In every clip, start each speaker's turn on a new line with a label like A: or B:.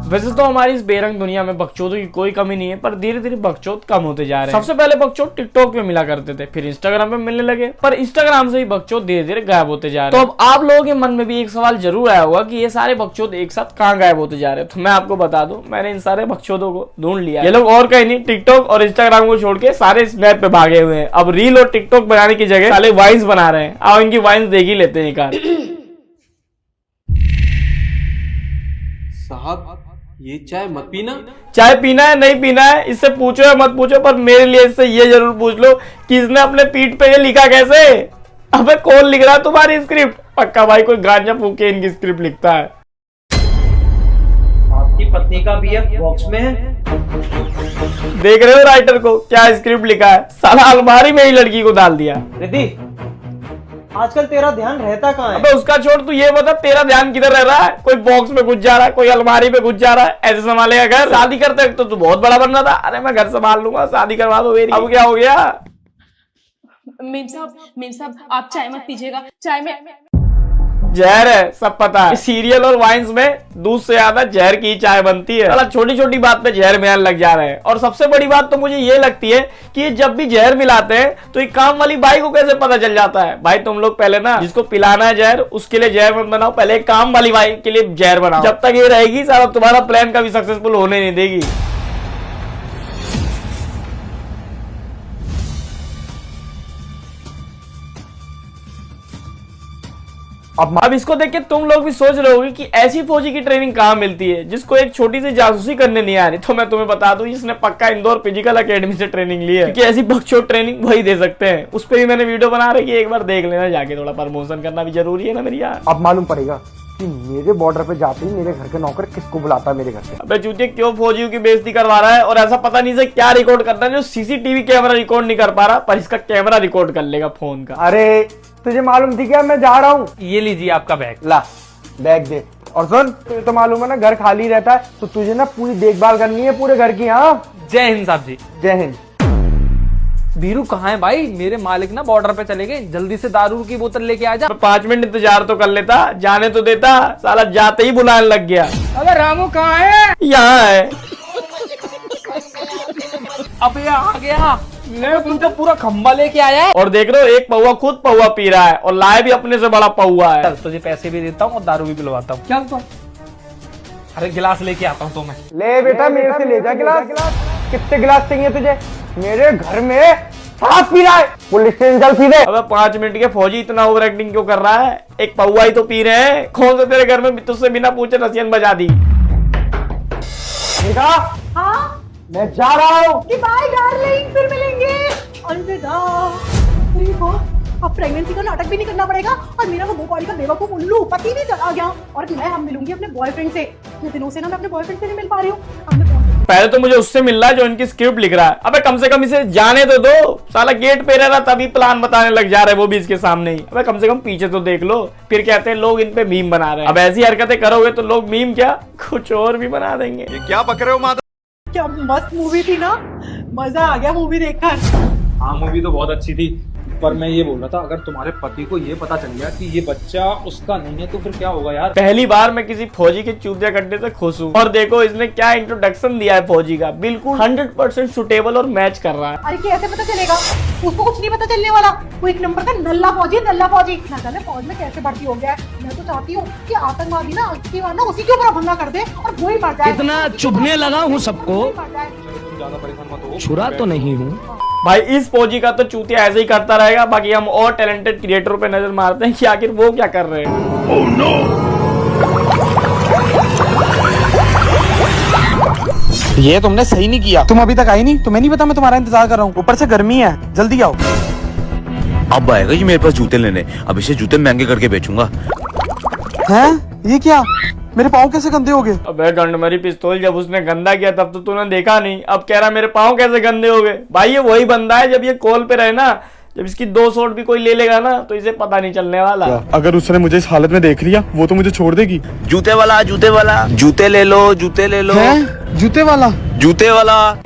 A: वैसे तो हमारी इस बेरंग दुनिया में बकचोदों की कोई कमी नहीं है, पर धीरे धीरे बकचोद कम होते जा रहे हैं। सबसे पहले बकचोद टिकटॉक पे मिला करते थे, फिर इंस्टाग्राम पे मिलने लगे, पर इंस्टाग्राम से ही बकचोद धीरे धीरे गायब होते जा रहे हैं। तो अब आप लोगों के मन में भी एक सवाल जरूर आया होगा कि ये सारे बकचोद एक साथ कहाँ गायब होते जा रहे हैं। तो मैं आपको बता दूं, मैंने इन सारे बकचोदों को ढूंढ लिया। ये लोग और कहीं नहीं, टिकटॉक और इंस्टाग्राम को छोड़ के सारे स्नैप पे भागे हुए हैं। अब रील और टिकटॉक बनाने की जगह साले वाइन्स बना रहे हैं। आओ इनकी वाइन्स देख ही लेते हैं एक बार।
B: साहब ये चाय मत पीना।
A: चाय पीना है नहीं पीना है इससे पूछो या मत पूछो, पर मेरे लिए इससे ये जरूर पूछ लो कि इसने अपने पीठ पे ये लिखा कैसे। अबे कौन लिख रहा है तुम्हारी स्क्रिप्ट? पक्का भाई कोई गांजा फूक के इनकी स्क्रिप्ट लिखता है।
C: आपकी पत्नी का बीएफ बॉक्स में है।
A: देख रहे हो राइटर को क्या स्क्रिप्ट लिखा है? साला अलमारी में ही लड़की को डाल दिया।
C: रिद्धि, आजकल तेरा ध्यान रहता कहाँ है?
A: अबे उसका छोड़, तू ये बता तेरा ध्यान किधर रह रहा है? कोई बॉक्स में घुस जा रहा है, कोई अलमारी में घुस जा रहा है। ऐसे संभालेगा घर? शादी करते वक्त तो तू बहुत बड़ा बन रहा था। अरे मैं घर संभाल लूंगा, शादी करवा दो मेरी। अब क्या हो गया?
D: मेम साहब आप चाय मत पीजिएगा, चाय में
A: जहर है, सब पता है। सीरियल और वाइन्स में दूध से ज्यादा जहर की चाय बनती है। छोटी छोटी बात पे जहर मिलाने लग जा रहे हैं। और सबसे बड़ी बात तो मुझे ये लगती है कि ये जब भी जहर मिलाते हैं तो एक काम वाली बाई को कैसे पता चल जाता है? भाई तुम लोग पहले ना जिसको पिलाना है जहर, उसके लिए जहर मत बनाओ, पहले एक काम वाली बाई के लिए जहर बनाओ। जब तक ये रहेगी सारा तुम्हारा प्लान कभी सक्सेसफुल होने नहीं देगी। अब इसको देख के तुम लोग भी सोच रहे होगे कि ऐसी फौजी की ट्रेनिंग कहाँ मिलती है जिसको एक छोटी सी जासूसी करने नहीं आ रही। तो मैं तुम्हें बता दूं, इसने पक्का इंदौर फिजिकल एकेडमी से ट्रेनिंग ली है, क्योंकि ऐसी बकचोद ट्रेनिंग वही दे सकते हैं। उस पर भी मैंने वीडियो बना रखी है, एक बार देख लेना जाके। थोड़ा प्रमोशन करना भी जरूरी है ना मेरी यार।
E: अब मालूम पड़ेगा कि मेरे बॉर्डर पे जाते ही मेरे घर के नौकर किसको बुलाता है मेरे घर से।
A: अबे चूतिया क्यों फौजियों की बेइज्जती करवा रहा है? और ऐसा पता नहीं से क्या रिकॉर्ड करता है जो सीसीटीवी कैमरा रिकॉर्ड नहीं कर पा रहा, पर इसका कैमरा रिकॉर्ड कर लेगा फोन का।
E: अरे तुझे मालूम थी क्या मैं जा रहा हूँ?
B: ये लीजिए आपका बैग।
E: ला बैग दे। और सुन, तुझे तो मालूम है ना घर खाली रहता है, तो तुझे ना पूरी देखभाल करनी है पूरे घर की। हाँ
B: जय हिंद साहब जी।
E: जय हिंद।
B: बीरू कहाँ है भाई? मेरे मालिक ना बॉर्डर पे चले गए, जल्दी से दारू की बोतल लेके आ जा।
A: 5 मिनट इंतजार तो कर लेता, जाने तो देता। साला जाते ही बुलाने लग गया।
B: अबे रामू कहाँ है?
A: यहाँ है।
B: अबे आ गया, मैं तुमको पूरा खंबा लेके आया है।
A: और देख रहे हो, एक पौवा खुद पौवा पी रहा है और लाए भी अपने से बड़ा पौवा है।
B: तुझे पैसे भी देता हूँ और दारू भी पिलवाता हूँ। क्या तो? अरे गिलास लेके आता हूँ तो मैं।
E: ले बेटा मेरे से ले जा गिलास। कितने गिलास चाहिए तुझे? मेरे घर में साथ पी रहा है, पुलिस स्टेशन चल पी दे।
A: अबे 5 मिनट के फौजी इतना ओवर एक्टिंग क्यों कर रहा है? एक पौवा ही तो पी रहे हैं। कौन से तेरे घर में तुझसे बिना पूछे रसियन बजा दी?
D: हाँ
E: मैं जा रहा हूँ।
D: बाय डार्लिंग, फिर मिलेंगे। अलविदा। अरे वाह, अब प्रेगनेंसी का नाटक भी नहीं करना पड़ेगा और मेरा वो भोपाली का बेवकूफ उल्लू पति भी चला गया। और मैं हम मिलूंगी अपने बॉयफ्रेंड से। इतने दिनों से ना मैं अपने बॉयफ्रेंड से नहीं मिल पा रही हूँ।
A: पहले तो मुझे उससे मिलना है जो इनकी स्क्रिप्ट लिख रहा है। अबे कम से कम इसे जाने तो दो। साला गेट पे रह रहा तभी प्लान बताने लग जा रहा है, वो भी इसके सामने ही। अबे कम से कम पीछे तो देख लो। फिर कहते हैं लोग इन पे मीम बना रहे हैं। अब ऐसी हरकतें करोगे तो लोग मीम क्या कुछ और भी बना देंगे।
F: ये क्या बक रहे हो माता?
D: क्या मस्त मूवी थी ना, मजा आ गया मूवी देखकर।
G: हाँ मूवी तो बहुत अच्छी थी, पर मैं ये बोल रहा था अगर तुम्हारे पति को ये पता चल गया कि ये बच्चा उसका नहीं है तो फिर क्या होगा यार?
A: पहली बार मैं किसी फौजी के चूतिया कट्टे से खुश हूँ। और देखो इसने क्या इंट्रोडक्शन दिया है फौजी का, बिल्कुल 100% सुटेबल और मैच कर रहा है।
D: अरे कैसे पता चलेगा? उसको कुछ नहीं पता चलने वाला। वो एक नंबर का नल्ला फौजी ना जाने फौज में कैसे भर्ती हो गया है। मैं तो चाहती हूँ कि आतंकवादी ना अक्की वार ना उसी के ऊपर हमला कर दे और वो ही मर जाए।
H: इतना चुभने लगा हूँ सबको,
G: ज्यादा परेशान मत हो।
H: छुरा तो नहीं हूँ
A: भाई। इस फौजी का तो चूतिया ऐसे ही करता रहेगा। बाकी हम और टैलेंटेड क्रिएटरों पे नजर मारते हैं कि आखिर वो क्या कर रहे हैं।
F: Oh, no!
E: ये तुमने सही नहीं किया। तुम अभी तक आई नहीं, तुम्हें नहीं पता मैं तुम्हारा इंतजार कर रहा हूँ। ऊपर से गर्मी है, जल्दी आओ।
I: अब आएगा जी मेरे पास जूते लेने। अब इसे जूते महंगे करके बेचूंगा।
E: हैं? ये क्या? मेरे पाँव कैसे गंदे हो गए?
A: अबे गंडमरी पिस्तौल, जब उसने गंदा किया तब तो तूने देखा नहीं। अब कह रहा मेरे पाँव कैसे गंदे हो गए। भाई ये वही बंदा है जब ये कॉल पे रहे ना, जब इसकी 2 शॉट भी कोई ले लेगा ना तो इसे पता नहीं चलने वाला।
F: अगर उसने मुझे इस हालत में देख लिया वो तो मुझे छोड़ देगी।
I: जूते वाला जूते ले लो, जूते ले लो।
E: जूते वाला?
I: जूते वाला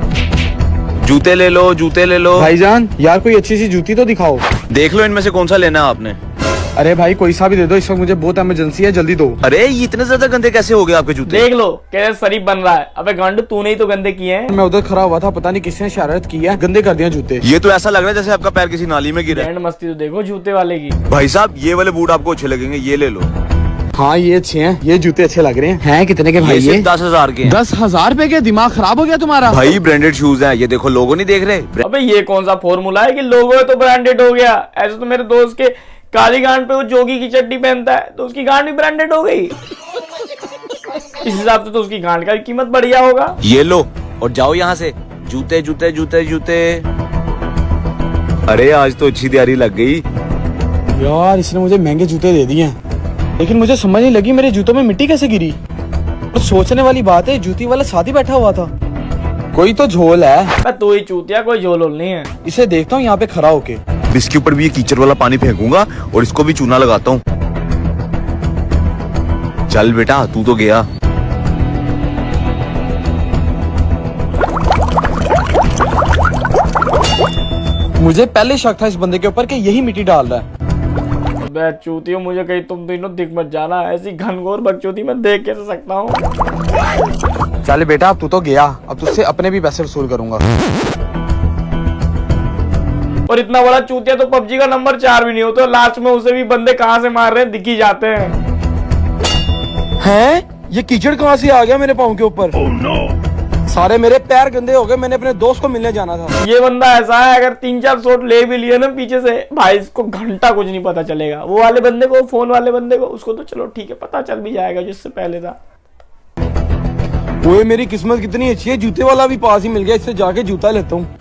I: जूते ले लो, जूते ले लो।
E: भाईजान यार कोई अच्छी सी जूती तो दिखाओ।
I: देख लो इनमें से कौन सा लेना है आपने।
F: अरे भाई कोई सा भी दे दो, इस वक्त मुझे बहुत इमरजेंसी है, जल्दी दो।
I: अरे ये इतने ज्यादा गंदे कैसे हो गए आपके जूते?
A: देख लो कैसे शरीफ बन रहा है। अबे गांडू तूने ही तो गंदे किए हैं।
F: मैं उधर खड़ा हुआ था, पता नहीं किसने शरारत की है, गंदे कर दिया जूते।
I: ये तो ऐसा लग रहा है जैसे आपका पैर किसी नाली में गिरा है।
A: बैंड मस्ती तो देखो जूते वाले की।
I: भाई साहब ये वाले बूट आपको अच्छे लगेंगे, ये ले लो।
F: हाँ ये अच्छे हैं, ये जूते अच्छे लग रहे हैं। हैं कितने के भाई?
I: ये सिर्फ 10,000 के हैं।
F: 10,000 रुपए के? दिमाग खराब हो गया तुम्हारा?
I: भाई ब्रांडेड शूज हैं, ये देखो लोगो नहीं देख रहे?
A: अबे ये कौन सा फॉर्मूला है कि लोगो है तो ब्रांडेड हो गया? ऐसे तो मेरे दोस्त के काली गांड पे वो जोगी की चड्डी पहनता है तो उसकी गांड भी ब्रांडेड हो गई। इस हिसाब से तो उसकी गांड का कीमत बढ़िया होगा।
I: ये लो और जाओ यहाँ से। जूते जूते जूते जूते। अरे आज तो अच्छी तैयारी लग गई
F: यार। इसने मुझे महंगे जूते दे दिए हैं, लेकिन मुझे समझ नहीं लगी मेरे जूतों में मिट्टी कैसे गिरी। और सोचने वाली बात है, जूती वाला साथ ही बैठा हुआ था। कोई तो झोल है।
A: तो ही चूतिया, कोई झोल नहीं है।
F: इसे देखता हूँ यहाँ पे खड़ा होके।
I: इसके ऊपर भी ये कीचड़ वाला पानी फेंकूंगा और इसको भी चूना लगाता हूँ। चल बेटा तू तो गया।
F: मुझे पहले शक था इस बंदे के ऊपर कि यही मिट्टी डाल रहा है।
A: बे चूतियो, मुझे कहीं तुम तीनों दिख मत जाना। ऐसी घनघोर बकचोदी मैं देख कैसे सकता हूँ।
F: चल बेटा अब तू तो गया, अब तुझसे अपने भी पैसे वसूल करूंगा।
A: और इतना बड़ा चूतिया तो पबजी का नंबर 4 भी नहीं होता। लास्ट में उसे भी बंदे कहाँ से मार रहे हैं दिख ही जाते
F: हैं? ये कीचड़ कहाँ से आ गया मेरे पाँव के ऊपर? सारे मेरे पैर गंदे हो गए। मैंने अपने दोस्त को मिलने जाना था।
A: ये बंदा ऐसा है, अगर 3-4 शॉट ले भी लिए ना पीछे से, भाई इसको घंटा कुछ नहीं पता चलेगा। वो वाले बंदे को, फोन वाले बंदे को, उसको तो चलो ठीक है पता चल भी जाएगा जिससे पहले था।
F: वो मेरी किस्मत कितनी अच्छी है, जूते वाला भी पास ही मिल गया। इससे जाके जूता लेता हूँ।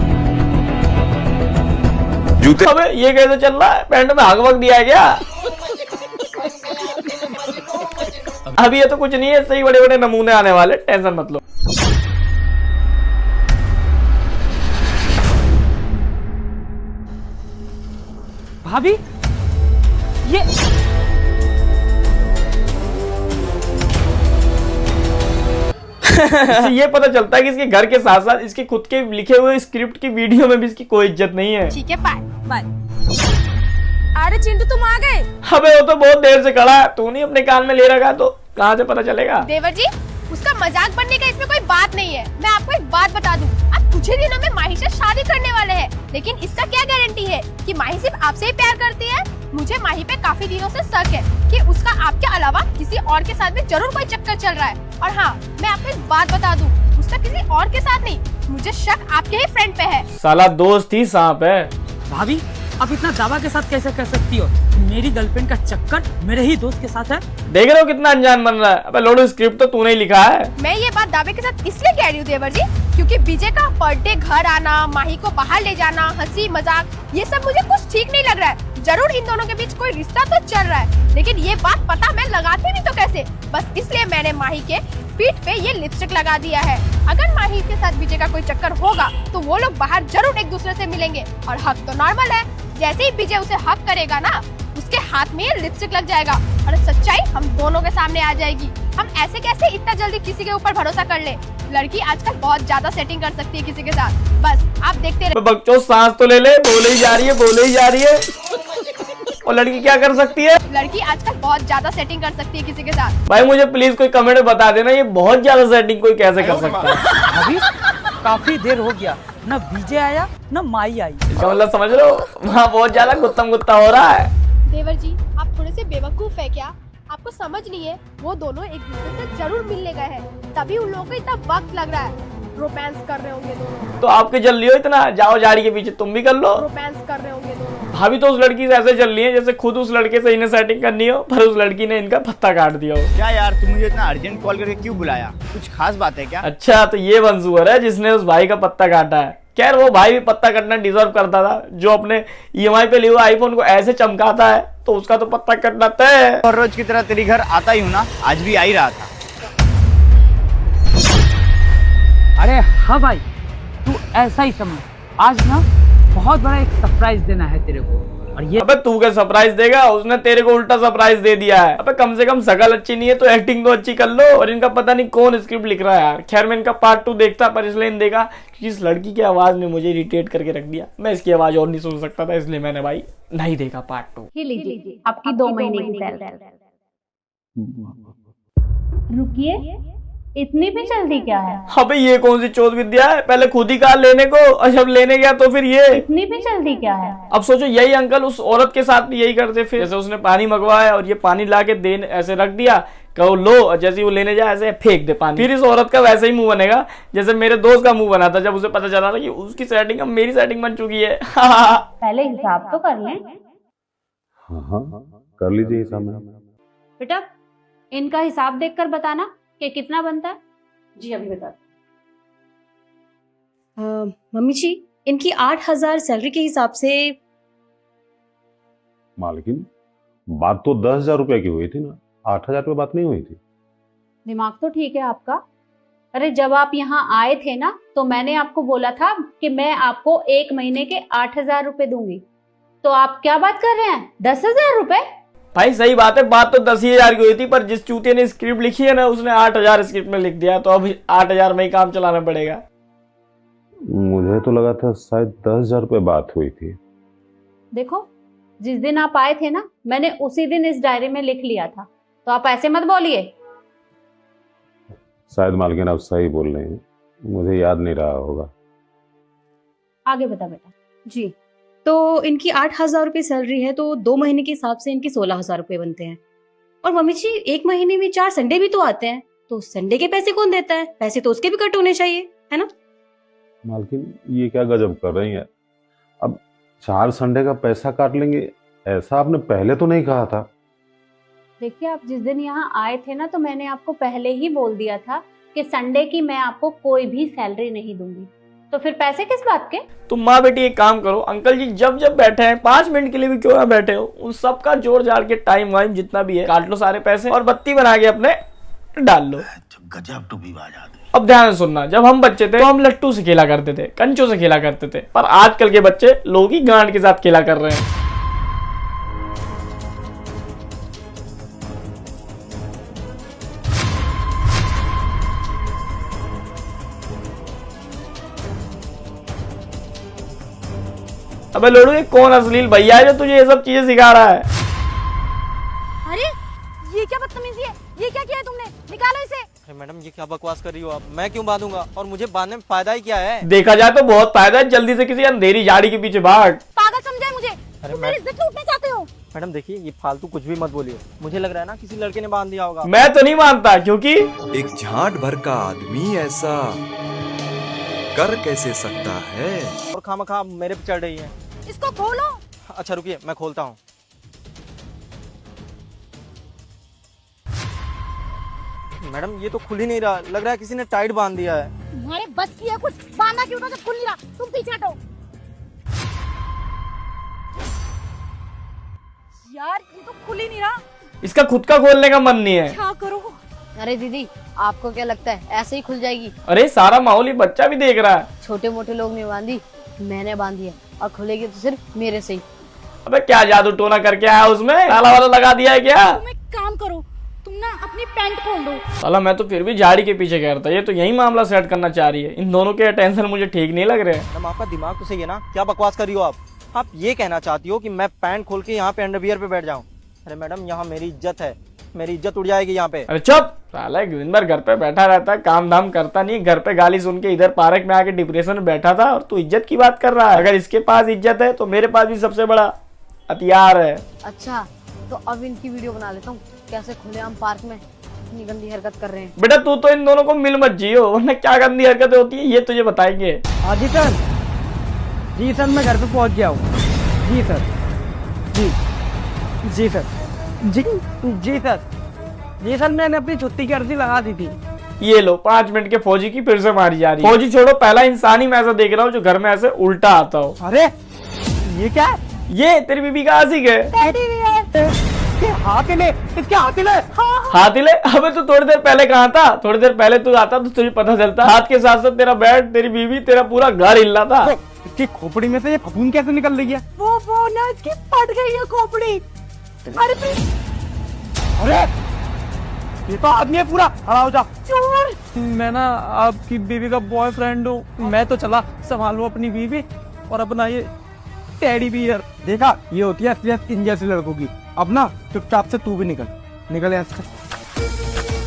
I: जूते
A: अबे ये कैसे चल रहा है? पैंट में हक वक दिया है क्या? अभी ये तो कुछ नहीं है, सही बड़े बड़े नमूने आने वाले, टेंशन मत लो।
B: भाभी ये
A: इससे ये पता चलता है कि इसके घर के साथ साथ इसके खुद के लिखे हुए स्क्रिप्ट की वीडियो में भी इसकी कोई इज्जत नहीं है।
D: ठीक है बाय। अरे चिंटू तुम आ गए।
A: अबे वो तो बहुत देर से खड़ा है, तू नहीं अपने कान में ले रखा तो कहाँ से पता चलेगा?
D: देवर जी उसका मजाक बनने का इसमें कोई बात नहीं है। मैं आपको एक बात बता दूं, आप कुछ ही दिनों में माही से शादी करने वाले हैं, लेकिन इसका क्या गारंटी है कि माही सिर्फ आपसे ही प्यार करती है? मुझे माही पे काफी दिनों से शक है कि उसका आपके अलावा किसी और के साथ भी जरूर कोई चक्कर चल रहा है। और हाँ, मैं आपको एक बात बता दूं, उसका किसी और के साथ नहीं, मुझे शक आपके ही फ्रेंड पे है।
A: साला दोस्त ही सांप है।
B: भाभी आप इतना दावा के साथ कैसे कर सकती हो? मेरी गर्लफ्रेंड का चक्कर मेरे ही दोस्त के साथ है।
A: देख रहे हो कितना अनजान बन रहा है। अबे लोडो, स्क्रिप्ट तो तूने ही लिखा है।
D: मैं ये बात दावे के साथ इसलिए कह रही हूँ देवर जी, क्योंकि विजय का पर डे घर आना, माही को बाहर ले जाना, हंसी मजाक, ये सब मुझे कुछ ठीक नहीं लग रहा है। जरूर इन दोनों के बीच कोई रिश्ता तो चल रहा है, लेकिन ये बात पता मैं लगाती नहीं तो कैसे? बस इसलिए मैंने माही के पीठ पे ये लिपस्टिक लगा दिया है। अगर माही के साथ विजय का कोई चक्कर होगा तो वो लोग बाहर जरूर एक दूसरे से मिलेंगे। और हक तो नॉर्मल है, जैसे ही विजय उसे हक करेगा ना, उसके हाथ में ये लिपस्टिक लग जाएगा और सच्चाई हम दोनों के सामने आ जाएगी। हम ऐसे कैसे इतना जल्दी किसी के ऊपर भरोसा कर ले? लड़की आजकल बहुत ज्यादा सेटिंग कर सकती है किसी के साथ। बस आप देखते रहे।
A: बकचोद सांस तो ले ले, बोले ही जा रही है, बोले ही जा रही है। और लड़की क्या कर सकती है?
D: लड़की आजकल बहुत ज्यादा सेटिंग कर सकती है किसी के साथ।
A: भाई मुझे प्लीज कोई कमेंट में बता देना, ये बहुत ज्यादा सेटिंग कोई कैसे कर सकता है?
B: भाभी काफी देर हो गया, न विजय आया न माई आई।
A: इसका मतलब समझ लो, वहाँ बहुत ज्यादा गुत्तम गुत्ता हो रहा है।
D: देवर जी आप थोड़े से बेवकूफ है क्या? आपको समझ नहीं है, वो दोनों एक दूसरे से जरूर मिलने गए हैं, तभी उन लोगों को इतना वक्त लग रहा है। रोमांस कर रहे होंगे दोनों।
A: तो आपके जल लियो इतना, जाओ झाड़ी के पीछे तुम भी कर लो।
D: रोमांस कर रहे होंगे दोनों।
A: भाभी तो उस लड़की से ऐसे चल रही है जैसे खुद उस लड़के से इन्हें सेटिंग करनी हो, पर उस लड़की ने इनका पत्ता काट दिया हो।
E: क्या यार, तुम मुझे इतना अर्जेंट कॉल करके क्यों बुलाया? कुछ खास बात है क्या?
A: अच्छा तो ये मंसूर है जिसने उस भाई का पत्ता काटा है। खैर वो भाई भी पत्ता कटना डिजर्व करता था, जो अपने EMI पे लिए हुए आईफोन को ऐसे चमकाता है, तो उसका तो पत्ता कटना तय है।
E: और रोज की तरह तेरी घर आता ही हूँ ना, आज भी आ ही रहा था।
B: अरे हाँ भाई, तू ऐसा ही समझ, आज ना बहुत बड़ा एक सरप्राइज देना है तेरे को।
H: और ये
A: अबे तू क्या सरप्राइज देगा, उसने तेरे को उल्टा सरप्राइज दे दिया है। अबे कम से कम शकल अच्छी नहीं है तो एक्टिंग तो अच्छी कर लो। और इनका पता नहीं कौन स्क्रिप्ट लिख रहा है यार। खैर मैं इनका पार्ट 2 देखता, पर इसलिए नहीं देखा क्योंकि इस लड़की की आवाज ने मुझे इरिटेट करके रख दिया। मैं इसकी आवाज और नहीं सुन सकता था, इसलिए मैंने भाई नहीं देखा पार्ट 2।
J: ये लीजिए आपकी 2 महीने की सैलरी। रुकिए, इतनी भी जल्दी क्या है?
A: अबे ये कौन सी चोट विद्या है, पहले खुद ही कहा लेने को और जब लेने गया तो फिर ये।
J: इतनी भी जल्दी क्या है?
A: अब सोचो यही अंकल उस औरत के साथ भी यही करते, फिर जैसे उसने पानी मंगवाया और ये पानी ला के दे ऐसे रख दिया, कहो लो, और जैसे वो लेने जाए ऐसे फेंक दे पानी। फिर इस औरत का वैसे ही मुंह बनेगा जैसे मेरे दोस्त का मुंह बना था जब उसे पता चला था कि उसकी सेटिंग अब मेरी सेटिंग बन चुकी है।
J: पहले हिसाब तो कर लें।
K: हाँ कर लीजिए हिसाब में।
J: बेटा इनका हिसाब देखकर बताना कि कितना बनता है।
D: जी अभी बता।
L: मम्मी जी इनकी 8,000 सैलरी के हिसाब से।
K: मालकिन बात तो 10,000 रुपए की हुई थी ना, 8,000 रुपये बात नहीं हुई थी।
J: दिमाग तो ठीक है आपका। अरे जब आप यहाँ आए थे ना तो मैंने आपको बोला था कि मैं आपको 1 महीने के 8,000 रुपए दूंगी, तो आप क्या बात कर रहे हैं 10,000 रुपए?
A: भाई सही बात है, बात तो 10,000 की हुई थी, पर जिस चूतिया ने स्क्रिप्ट लिखी है ना उसने 8,000 स्क्रिप्ट में लिख दिया, तो अब 8,000 में ही काम चलाना पड़ेगा।
K: मुझे तो लगा था शायद 10,000 रुपये बात हुई थी।
J: देखो जिस दिन आप आए थे ना मैंने उसी दिन इस डायरी में लिख लिया था, तो आप ऐसे मत बोलिए।
K: शायद मालकिन आप सही बोल रहे हैं, मुझे याद नहीं रहा होगा।
J: आगे बता बेटा।
L: जी तो इनकी 8,000 रुपये सैलरी है, तो 2 महीने के हिसाब से इनकी 16,000 रुपये बनते हैं। और मम्मी जी 1 महीने में 4 संडे भी तो आते हैं, तो संडे के पैसे कौन देता है? पैसे तो उसके भी कट होने चाहिए, है ना?
K: मालकिन ये क्या गजब कर रही हैं, अब 4 संडे का पैसा काट लेंगे, ऐसा आपने पहले तो नहीं कहा था।
J: देखिए आप जिस दिन यहाँ आए थे ना तो मैंने आपको पहले ही बोल दिया था कि संडे की मैं आपको कोई भी सैलरी नहीं दूंगी, तो फिर पैसे किस बात के?
A: तुम माँ बेटी एक काम करो, अंकल जी जब जब बैठे हैं 5 मिनट के लिए भी क्यों ना बैठे हो, उन सबका जोड़ जाड़ के टाइम वाइम जितना भी है काट लो सारे पैसे और बत्ती बना के अपने डाल लो।
I: गजब टू भी बात।
A: अब ध्यान से सुनना, जब हम बच्चे थे तो हम लट्टू से खेला करते थे, कंचों से खेला करते थे, पर आजकल के बच्चे लोग ही गांड के साथ खेला कर रहे हैं। अबे लोडू ये कौन अश्लील भैया है जो तुझे ये सब चीजें सिखा रहा है?
D: अरे ये क्या बदतमीजी है, ये क्या किया है तुमने? निकालो इसे।
M: अरे मैडम ये क्या बकवास कर रही हो आप? मैं क्यों बांधूंगा और मुझे बांधने में फायदा ही क्या है?
A: देखा जाए तो बहुत फायदा है, जल्दी से किसी अंधेरी झाड़ी के पीछे भाग।
D: पागल समझे मुझे?
M: अरे
D: तुम मेरी इज्जत लूटना चाहते हो?
M: मैडम देखिए ये फालतू कुछ भी मत बोलिए, मुझे लग रहा है ना किसी लड़के ने बांध दिया होगा।
A: मैं तो नहीं मानता, क्योंकि
I: एक झाट भर का आदमी ऐसा कर कैसे सकता है?
M: और खामखा मेरे पे चढ़ रही है।
D: इसको खोलो।
M: अच्छा रुकिए मैं खोलता हूँ। मैडम ये तो खुल ही नहीं रहा, लग रहा है किसी ने टाइट बांध दिया है।
D: तुम्हारे बस की है कुछ? बांधना क्यों था जब खुल नहीं रहा? तुम पीछे हटो। यार ये तो खुल ही नहीं रहा।
A: इसका खुद का खोलने का मन नहीं है।
D: क्या करो?
L: अरे दीदी आपको क्या लगता है ऐसे ही खुल जाएगी?
A: अरे सारा माहौल ही बच्चा भी देख रहा है।
L: छोटे मोटे लोग ने बांधी, मैंने बांधी है, और खुलेगी तो सिर्फ मेरे से ही।
A: अबे क्या जादू टोना करके आया उसमें? ताला वाला लगा दिया है क्या?
D: तुम एक काम करो, तुम ना अपनी पैंट खोल दो।
A: साला मैं तो फिर भी झाड़ी के पीछे कह रहा था, ये तो यही मामला सेट करना चाह रही है। इन दोनों के टेंशन मुझे ठीक नहीं लग रहे हैं।
M: मैडम आपका दिमाग तो सही है ना, क्या बकवास कर रही हो आप ये कहना चाहती हो कि मैं पैंट खोल के यहाँ पे अंडरवियर पे बैठ जाऊँ? अरे मैडम यहाँ मेरी इज्जत है, मेरी इज्जत उड़ जाएगी यहाँ पे।
A: अरे चुप साला, दिन भर घर पे बैठा रहता है, काम धाम करता नहीं, घर पे गाली सुन के इधर पार्क में आके डिप्रेशन में बैठा था और तू इज्जत की बात कर रहा है। अगर इसके पास इज्जत है तो मेरे पास भी सबसे बड़ा हथियार है।
L: अच्छा तो अब इनकी वीडियो बना लेता हूँ, कैसे खुलेआम पार्क में इतनी गंदी हरकत कर रहे हैं।
A: बेटा तू तो इन दोनों को मिल मत जियो, वरना क्या गंदी हरकतें होती है ये तुझे बताएंगे।
E: जी सर, जी सर मैं घर पे पहुंच गया हूँ। जी सर, जी जी सर, जी जी सर, जी सर मैंने अपनी छुट्टी की अर्जी लगा दी थी।
A: ये लो 5 मिनट के फौजी की फिर से मारी जा रही है। फौजी छोड़ो, पहला इंसान ही मैं ऐसा देख रहा हूँ जो घर में ऐसे उल्टा आता हो।
E: अरे ये क्या है?
A: ये तेरी बीबी का आशिक है।
E: हाथ ले।
A: हाथ ले? अबे तू थोड़ी देर पहले कहाँ था? थोड़ी देर पहले तू आता तो तुझे पता चलता। हाथ के साथ साथ तेरा बेड, तेरी बीवी, तेरा पूरा घर हिल रहा था।
E: इसकी खोपड़ी में से ये फफूंद कैसे निकल रही है?
D: वो ना इसकी फट गई है खोपड़ी। अरे
E: ये तो आदमी है पूरा, खड़ा हो जा।
D: चोर!
B: मैं ना आपकी बीवी का बॉयफ्रेंड हूँ। मैं तो चला, संभालो अपनी बीवी और अपना ये टेडी बियर।
E: देखा, ये होती है असलियत इन जैसे लड़कों की। अब ना चुपचाप से तू भी निकल यहाँ से।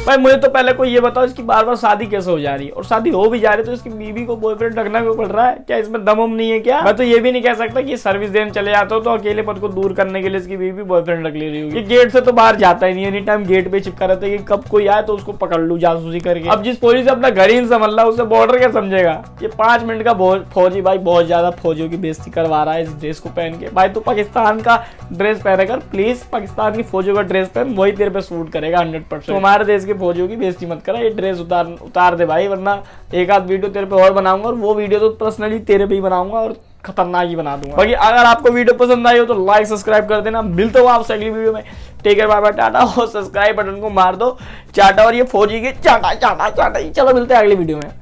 A: भाई मुझे तो पहले कोई ये बताओ, इसकी बार बार शादी कैसे हो जा रही है, और शादी हो भी जा रही है तो इसकी बीवी को बॉयफ्रेंड रखना क्यों पड़ रहा है? क्या इसमें दम नहीं है क्या? मैं तो ये भी नहीं कह सकता कि सर्विस देने चले जाते हो तो अकेले पद को दूर करने के लिए इसकी बीवी बॉयफ्रेंड रख ले रही होगी। ये गेट से तो बाहर जाता ही नहीं, एनी टाइम गेट पे चिपका रहता है कि कब कोई आए तो उसको पकड़ लूं जासूसी करके। अब जिस फौजी से अपना घर ही संभल रहा है उसे बॉर्डर क्या समझेगा? ये 5 मिनट का फौजी भाई बहुत ज्यादा फौजियों की बेइज्जती करवा रहा है इस ड्रेस को पहन के। भाई तू पाकिस्तान का ड्रेस पहने कर प्लीज, पाकिस्तान की फौजियों का ड्रेस पहन, वही तेरे पे सूट करेगा 100%। हमारे देश के फौजियों की बेइज्जती मत करा, ये ड्रेस उतार दे भाई, वरना एक आध वीडियो तेरे पे और बनाऊंगा और वो वीडियो तो पर्सनली तेरे पे ही बनाऊंगा और खतरनाक ही बना दूंगा। बाकी अगर आपको वीडियो पसंद आई हो तो लाइक सब्सक्राइब कर देना। मिलते हो आपसे अगली वीडियो में। Take care, bye bye, tata. और सब्सक्राइब बटन को मार दो चाटा, और ये फौजी के चाटा। चलो मिलते हैं अगली वीडियो में।